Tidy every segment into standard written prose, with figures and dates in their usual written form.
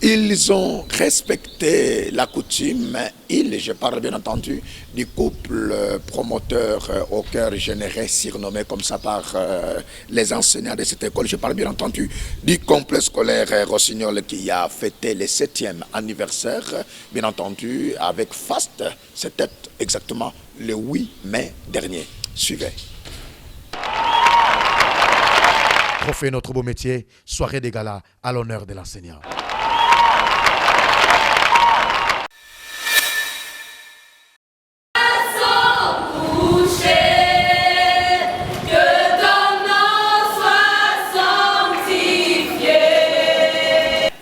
Ils ont respecté la coutume, je parle bien entendu du couple promoteur au cœur généré, surnommé comme ça par les enseignants de cette école. Je parle bien entendu du complexe scolaire Rossignol qui a fêté le 7e anniversaire, bien entendu avec faste. C'était exactement le 8 mai dernier. Suivez. Trophée notre beau métier, soirée des galas à l'honneur de l'enseignant.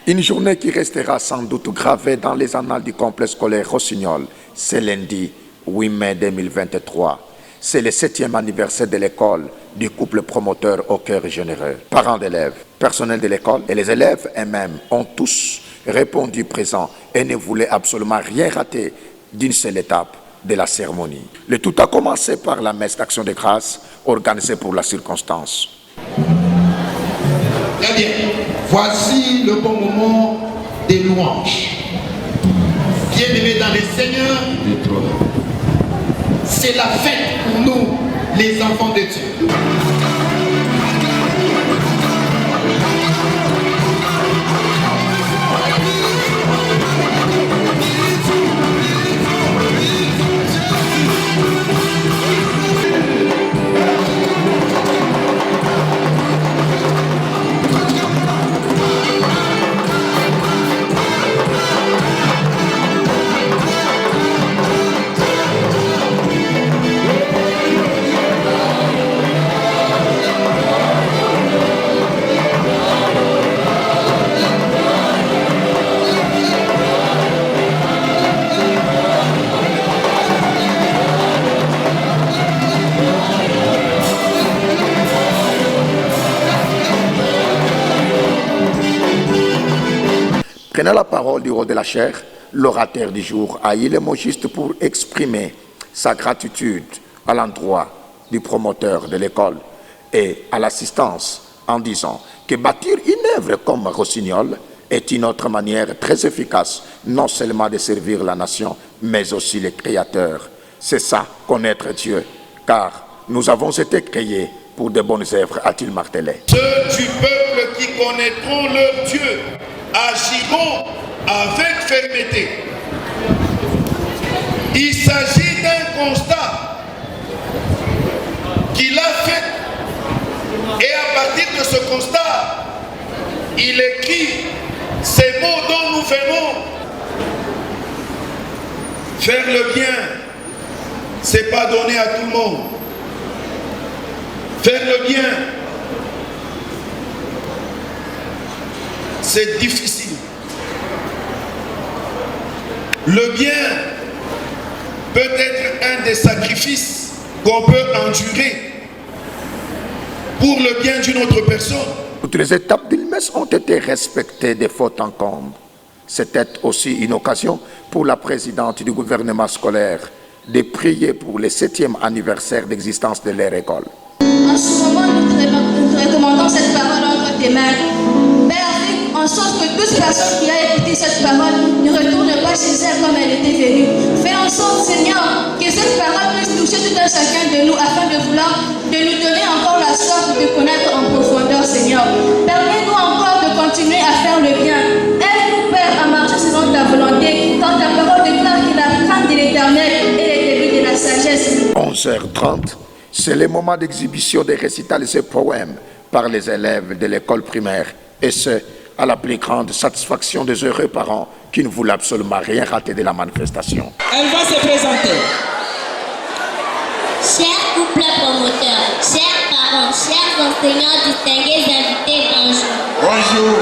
Une journée qui restera sans doute gravée dans les annales du complexe scolaire Rossignol. C'est lundi 8 mai 2023. C'est le 7e anniversaire de l'école du couple promoteur au cœur généreux. Parents d'élèves, personnel de l'école et les élèves eux-mêmes ont tous répondu présent et ne voulaient absolument rien rater d'une seule étape de la cérémonie. Le tout a commencé par la messe d'action de grâce organisée pour la circonstance. Très bien. Voici le bon moment des louanges. Bien-aimés dans les seigneurs, c'est la fête pour nous, les enfants de Dieu. Prenant la parole du haut de la chair, l'orateur du jour a eu le mot juste pour exprimer sa gratitude à l'endroit du promoteur de l'école et à l'assistance en disant que bâtir une œuvre comme Rossignol est une autre manière très efficace, non seulement de servir la nation, mais aussi les créateurs. C'est ça, connaître Dieu, car nous avons été créés pour de bonnes œuvres, a-t-il martelé. Ceux du peuple qui connaîtront leur Dieu agiront avec fermeté. Il s'agit d'un constat qu'il a fait et à partir de ce constat, il écrit ces mots dont nous venons. Faire le bien, c'est pas donné à tout le monde. Faire le bien, c'est difficile. Le bien peut être un des sacrifices qu'on peut endurer pour le bien d'une autre personne. Toutes les étapes d'une messe ont été respectées de faute en comble. C'était aussi une occasion pour la présidente du gouvernement scolaire de prier pour le 7e anniversaire d'existence de leur école. En ce moment, nous recommandons cette parole entre tes mains. Père, en sorte que toute personne qui a écouté cette parole ne retourne pas chez elle comme elle était venue. Fais en sorte, Seigneur, que cette parole puisse toucher tout un chacun de nous afin de nous donner encore la soif de connaître en profondeur, Seigneur. Permets-nous encore de continuer à faire le bien. Aide-nous, Père, à marcher selon ta volonté, car ta parole déclare que la crainte de l'Éternel est le début de la sagesse. 11h30, c'est le moment d'exhibition des récitals et poèmes par les élèves de l'école primaire, et ce, à la plus grande satisfaction des heureux parents qui ne voulaient absolument rien rater de la manifestation. Elle va se présenter. Chers couples promoteurs, chers parents, chers enseignants, distingués invités, bonjour. Bonjour.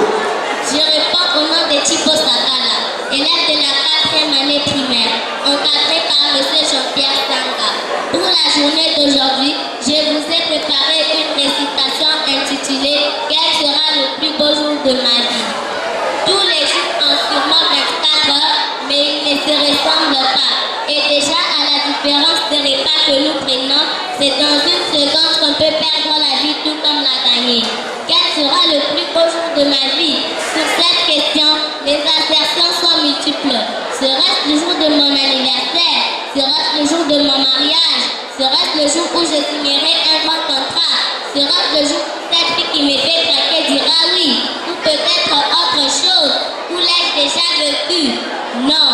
Je réponds au nom de Tipo Sakala, élève de la 4e année primaire, encadré par M. Jean-Pierre Sanga. Pour la journée d'aujourd'hui, je vous ai préparé une récitation intitulée « Quel sera le plus beau jour de ma vie ?» Tous les jours ont sûrement 24 heures, mais ils ne se ressemblent pas. Et déjà, à la différence des repas que nous prenons, c'est dans une seconde qu'on peut perdre la vie tout comme la gagner. Quel Quel sera le plus beau jour de ma vie? Sur cette question, les assertions sont multiples. Sera-ce le jour de mon anniversaire? Sera-ce le jour de mon mariage? Sera-ce le jour où je signerai un grand contrat? Sera-ce le jour où cette fille qui me fait craquer dira oui? Ou peut-être autre chose? Ou l'ai-je déjà vécu? Non,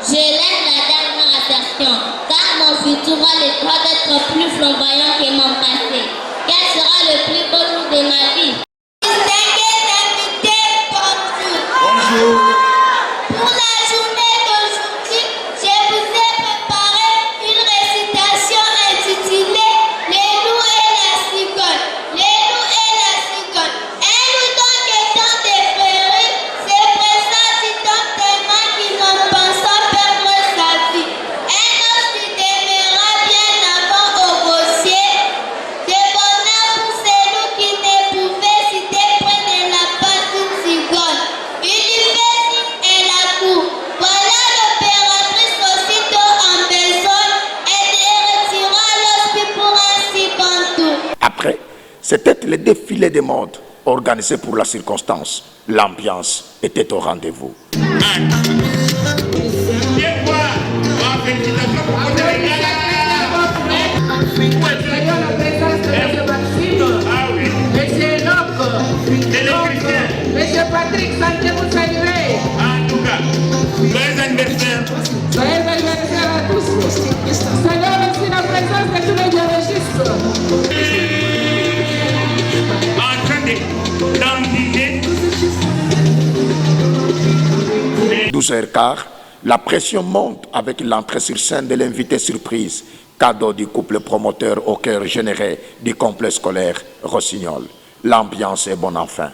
je laisse la dernière assertion, car mon futur a le droit d'être plus flamboyant que mon passé. Quel sera le plus beau jour de ma vie? Bonjour. Pour la journée d'aujourd'hui, je vous ai préparé une récitation intitulée Les loups et la cigogne. Les loups et la cigogne. Un loup donc étant déféré, c'est pressentit donc tellement qu'il n'en pensa perdre sa vie. Un homme s'y demeura bien avant au rossier. C'est bonheur pour ces loups qui ne pouvaient s'y déprendre la passe d'une cigogne. Il lui fait signe et la cour. Voilà l'opératrice aussitôt en besogne et retira l'hospice pour un si bon tour. Après, c'était le défilé des modes organisé pour la circonstance. L'ambiance était au rendez-vous. Monsieur Patrick, santé vous saluer. En tout cas, joyeux anniversaire. Joyeux anniversaire à tous. Saluons aussi la présence de tous les biologistes. En train d'enviger. 12h15, la pression monte avec l'entrée sur scène de l'invité surprise, cadeau du couple promoteur au cœur généré du complexe scolaire Rossignol. L'ambiance est bonne enfin.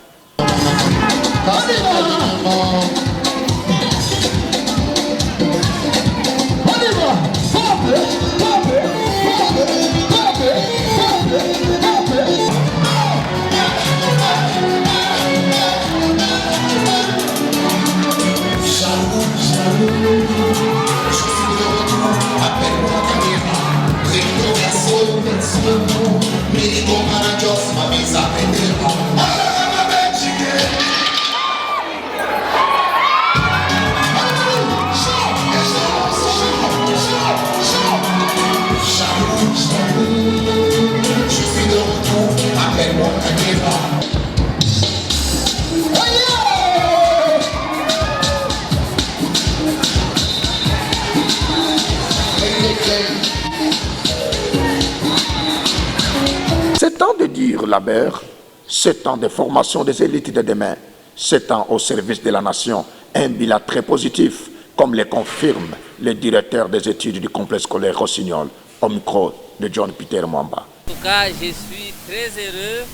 C'est temps de dire la mère, c'est temps de formation des élites de demain, c'est temps au service de la nation, un bilan très positif, comme le confirme le directeur des études du complexe scolaire Rossignol, au micro de John Peter Mwamba. En tout cas, je suis très heureux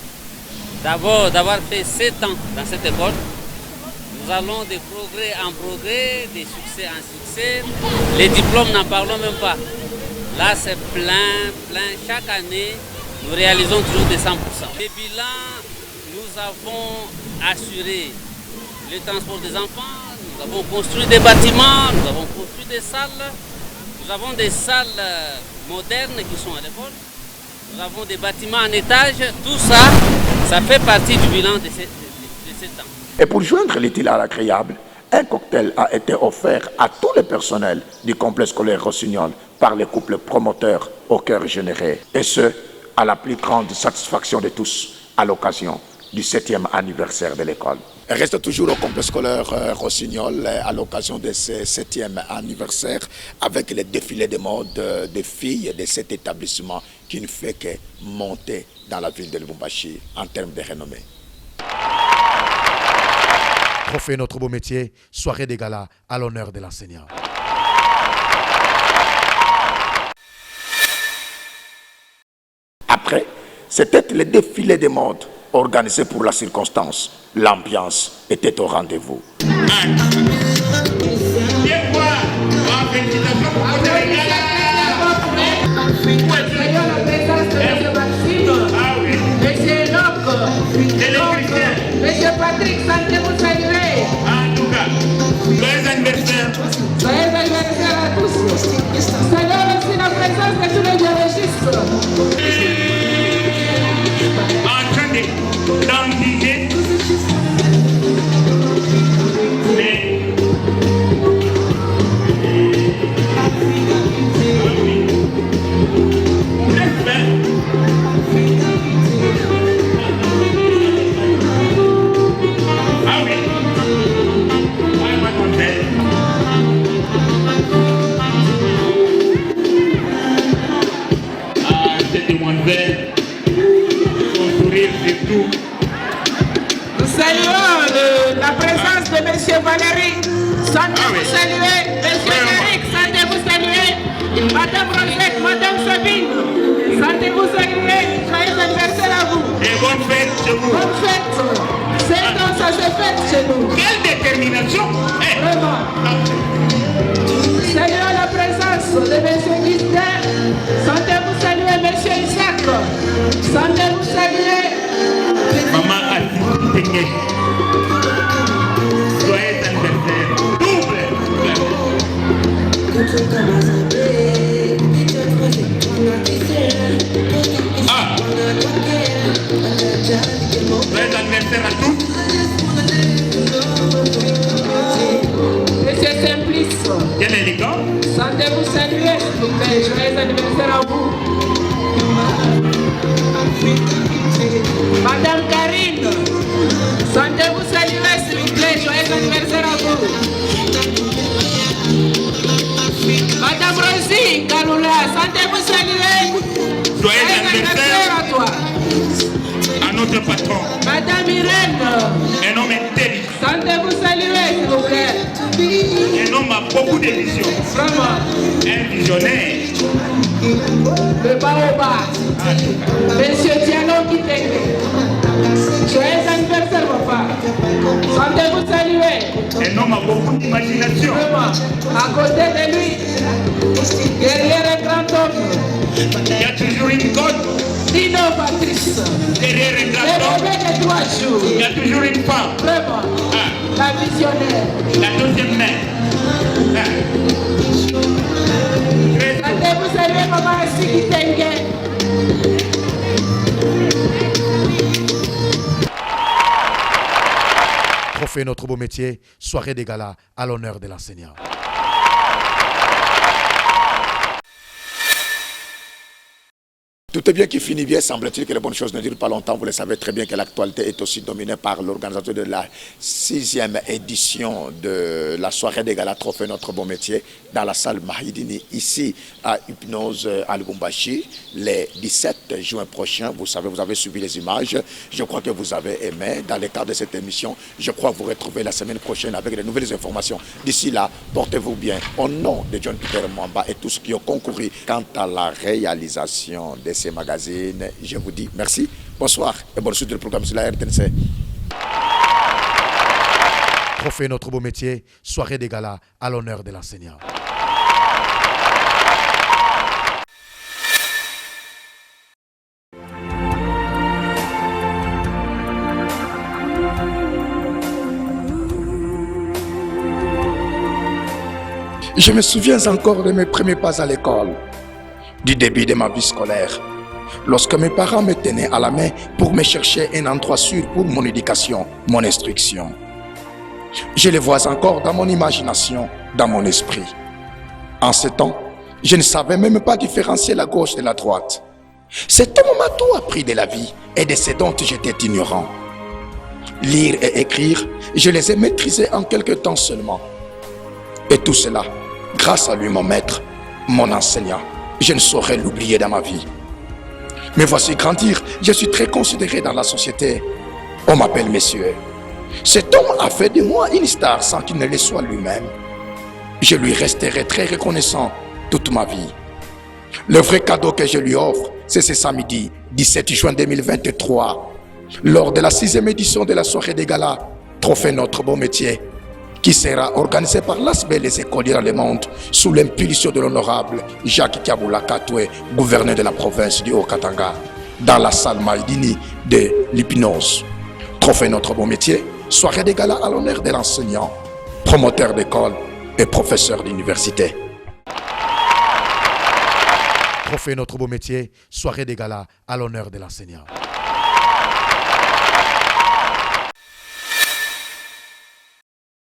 d'abord d'avoir fait 7 ans dans cette école. Nous allons de progrès en progrès, de succès en succès. Les diplômes, n'en parlons même pas. Là, c'est plein. Chaque année, nous réalisons toujours des 100%. Les bilans, nous avons assuré le transport des enfants, nous avons construit des bâtiments, nous avons construit des salles. Nous avons des salles modernes qui sont à l'école. Nous avons des bâtiments en étage. Tout ça, ça fait partie du bilan de 7 ans. Et pour joindre l'utile à l'agréable, un cocktail a été offert à tout le personnel du complexe scolaire Rossignol par les couples promoteurs au cœur généré. Et ce, à la plus grande satisfaction de tous, à l'occasion du 7e anniversaire de l'école. Reste toujours au complexe scolaire Rossignol à l'occasion de ce 7e anniversaire avec le défilé de mode des filles de cet établissement qui ne fait que monter dans la ville de Lubumbashi en termes de renommée. Trophée notre beau métier, soirée des galas à l'honneur de l'enseignant. Après, c'était le défilé des modes organisé pour la circonstance. L'ambiance était au rendez-vous. Monsieur Patrick, santé vous saluer. En tout cas, joyeux anniversaire. Joyeux anniversaire à tous. Saluons aussi la présence de tous les biologistes. En train d'enviger. Saluons la présence de M. Valérie. Sentez-vous saluer. M. Eric, sentez-vous saluer. Madame Rosette, Madame Sabine, sentez-vous saluer. Joyeux anniversaire à vous. Et bonne fête chez vous. Bonne fête. C'est comme ça se fête chez nous. Quelle détermination. Vraiment. Saluons la présence de M. Guistin. Sentez-vous saluer M. Isaac. Sentez-vous saluer. Maman a dit que joyeux anniversaire. Double. Ah. Joyeux anniversaire à tous. Monsieur Simplice. Quel élégant. Sentez-vous saluer, s'il vous plaît. Joyeux anniversaire à vous. Madame Karine, sentez-vous saluer, s'il vous plaît. Joyeux anniversaire à vous. Madame Rosie Kaloula, sentez-vous saluer. Joyeux anniversaire à toi. à notre patron. Madame Irène, Un homme intelligent. sentez-vous saluer, s'il vous plaît. Un homme à beaucoup de vision. Vraiment. Un visionnaire. Le Baoba. Monsieur Diallo Kitenge. Joyeux anniversaire, papa. Sentez-vous saluer. Un homme à beaucoup d'imagination. Vraiment. À côté de lui, derrière un grand homme, Il y a toujours une côte. Dino Patrice. Derrière un Le grand homme, bébé de 3 jours. il y a toujours une femme. Vraiment. Ah, La visionnaire. la deuxième main. Ah. Très Sentez-vous saluer, maman Siki Tengue. Trophée notre beau métier, soirée des galas à l'honneur de l'enseignant. Tout est bien qui finit bien, semble-t-il que les bonnes choses ne durent pas longtemps. Vous le savez très bien que l'actualité est aussi dominée par l'organisateur de la 6e édition de la soirée des galas Trophée notre beau métier dans la salle Mahidini, ici à Hypnose à Lubumbashi, les 17 juin prochain. Vous savez, vous avez suivi les images. Je crois que vous avez aimé. Dans le cadre de cette émission, je crois vous retrouver la semaine prochaine avec de nouvelles informations. D'ici là, portez-vous bien. Au nom de John Peter Mwamba et tous ceux qui ont concouru quant à la réalisation de ces magazines, je vous dis merci, bonsoir et bonne suite du programme sur la RTNC. Trophée notre beau métier, soirée des galas à l'honneur de l'enseignant. Je me souviens encore de mes premiers pas à l'école, du début de ma vie scolaire, lorsque mes parents me tenaient à la main pour me chercher un endroit sûr pour mon éducation, mon instruction. Je les vois encore dans mon imagination, dans mon esprit. En ce temps, je ne savais même pas différencier la gauche de la droite. Cet homme m'a tout appris de la vie et de ce dont j'étais ignorant. Lire et écrire, je les ai maîtrisés en quelques temps seulement. Et tout cela, grâce à lui, mon maître, mon enseignant. Je ne saurais l'oublier dans ma vie. Mais voici grandir, je suis très considéré dans la société. On m'appelle monsieur. Cet homme a fait de moi une star sans qu'il ne le soit lui-même. Je lui resterai très reconnaissant toute ma vie. Le vrai cadeau que je lui offre, c'est ce samedi 17 juin 2023, lors de la 6e édition de la soirée des galas Trophée notre beau métier, qui sera organisé par l'ASBEL les écoliers dans le monde sous l'impulsion de l'honorable Jacques Kiaboula Katoué, gouverneur de la province du Haut-Katanga, dans la salle Mahidini de l'Hypnose. Trophée notre beau métier, soirée des galas à l'honneur de l'enseignant, promoteur d'école et professeur d'université. Trophée notre beau métier, soirée des galas à l'honneur de l'enseignant.